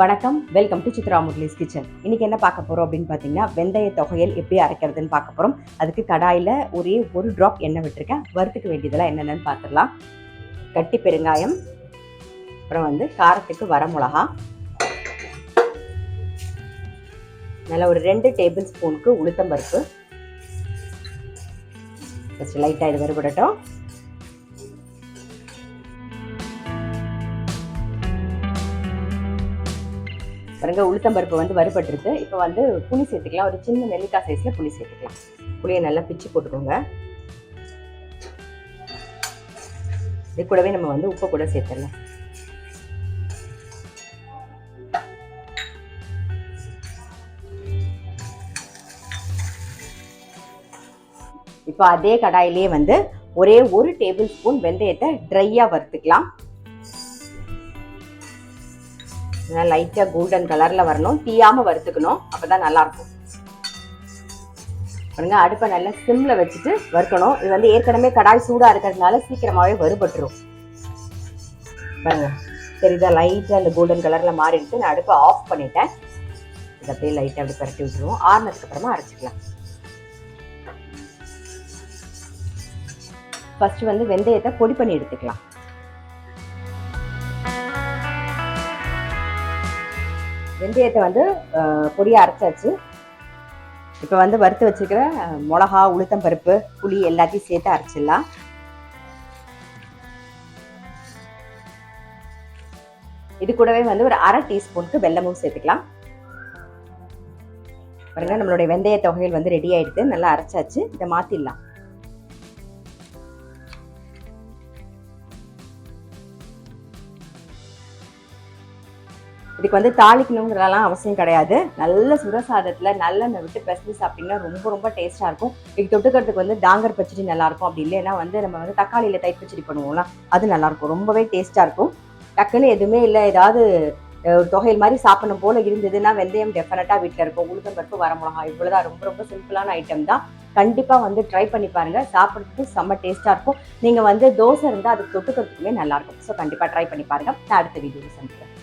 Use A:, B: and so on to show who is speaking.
A: வணக்கம், welcome to Chitra Murali's kitchen. இன்றைக்கி என்ன பார்க்க போகிறோம் அப்படின்னு பார்த்தீங்கன்னா, வெந்தய தொகையல் எப்படி அரைக்கிறதுன்னு பார்க்க போகிறோம். அதுக்கு கடாயில் ஒரே ஒரு ட்ராப் எண்ணெய் விட்டுருக்கேன். வறுத்துக்க வேண்டியதெல்லாம் என்னென்னு பார்த்துடலாம். கட்டி பெருங்காயம், அப்புறம் காரத்துக்கு வரமிளகா, நல்லா ஒரு 2 டேபிள் ஸ்பூனுக்கு உளுத்தம்பருப்பு. ஃபஸ்ட்டு லைட்டாக இது வறுபடட்டும். பாருங்க, உளுத்தம்பருப்பு வறுபட்டுருக்கு. இப்போ புளி சேர்த்துக்கலாம். ஒரு சின்ன நெல்லிக்காய் சைஸில் புளி சேர்த்துக்கலாம். புளியை நல்லா பிச்சு போட்டுக்கோங்க. இது கூடவே நம்ம உப்பு கூட சேர்த்துடலாம். இப்போ அதே கடாயிலேயே ஒரே ஒரு டேபிள் ஸ்பூன் வெந்தயத்தை ட்ரையாக வறுத்துக்கலாம். லைட்டாக கோல்டன் கலரில் வரணும், தீயாமல் வறுத்துக்கணும், அப்போ தான் நல்லாயிருக்கும். பாருங்க, அடுப்பை நல்லா சிம்மில் வச்சுட்டு வறுக்கணும். இது ஏற்கனவே கடாய் சூடாக இருக்கிறதுனால சீக்கிரமாகவே வறுபட்டுரும். பாருங்க, சரிதா, லைட்டாக அந்த கோல்டன் கலரில் மாறிடுச்சு. நான் அடுப்பை ஆஃப் பண்ணிட்டேன். இதை அப்படியே லைட்டாக அப்படி பரட்டி விட்டுருவோம். ஆறுனதுக்கு அப்புறமா அரைச்சிக்கலாம். ஃபஸ்ட்டு வெந்தயத்தை பொடி பண்ணி எடுத்துக்கலாம். வெந்தயத்தை பொடியாக அரைச்சாச்சு. இப்போ வறுத்து வச்சுக்கிற மிளகா, உளுத்தம் பருப்பு, புளி எல்லாத்தையும் சேர்த்து அரைச்சிடலாம். இது கூடவே ஒரு அரை டீஸ்பூனுக்கு வெல்லமும் சேர்த்துக்கலாம். பாருங்க, நம்மளுடைய வெந்தய தொகையில் ரெடி ஆயிடுது. நல்லா அரைச்சாச்சு. இதை மாற்றிடலாம். இதுக்கு தாளிக்கணுங்கிறதெல்லாம் அவசியம் கிடையாது. நல்ல சுரசாதத்தில் நல்லெண்ணெய் விட்டு பிசைஞ்சு சாப்பிட்டிங்கன்னா ரொம்ப ரொம்ப டேஸ்ட்டாக இருக்கும். இதுக்கு தொட்டுக்கிறதுக்கு டாங்கர் பச்சடி நல்லாயிருக்கும். அப்படி இல்லைன்னா நம்ம தக்காளியில் தயிர் பச்சடி பண்ணுவோம்னா அது நல்லாயிருக்கும். ரொம்பவே டேஸ்ட்டாக இருக்கும். டக்குன்னு எதுவுமே இல்லை, ஏதாவது ஒரு தொகையில் மாதிரி சாப்பிடணும் போல் இருந்ததுன்னா வெந்தயம் டெஃபினட்டாக வீட்டில் இருக்கும். உளுத்தம் பருப்பு, வரமிளகா, இவ்வளோதான். ரொம்ப ரொம்ப சிம்பிளான ஐட்டம் தான். கண்டிப்பாக ட்ரை பண்ணி பாருங்கள். சாப்பிட்றதுக்கு செம்ம டேஸ்ட்டாக இருக்கும். நீங்கள் தோசை இருந்தால் அதுக்கு தொட்டுக்கிறதுக்குமே நல்லாயிருக்கும். ஸோ கண்டிப்பாக ட்ரை பண்ணி பாருங்கள். நான் அடுத்த வீடியோவில் சந்திக்கிறேன்.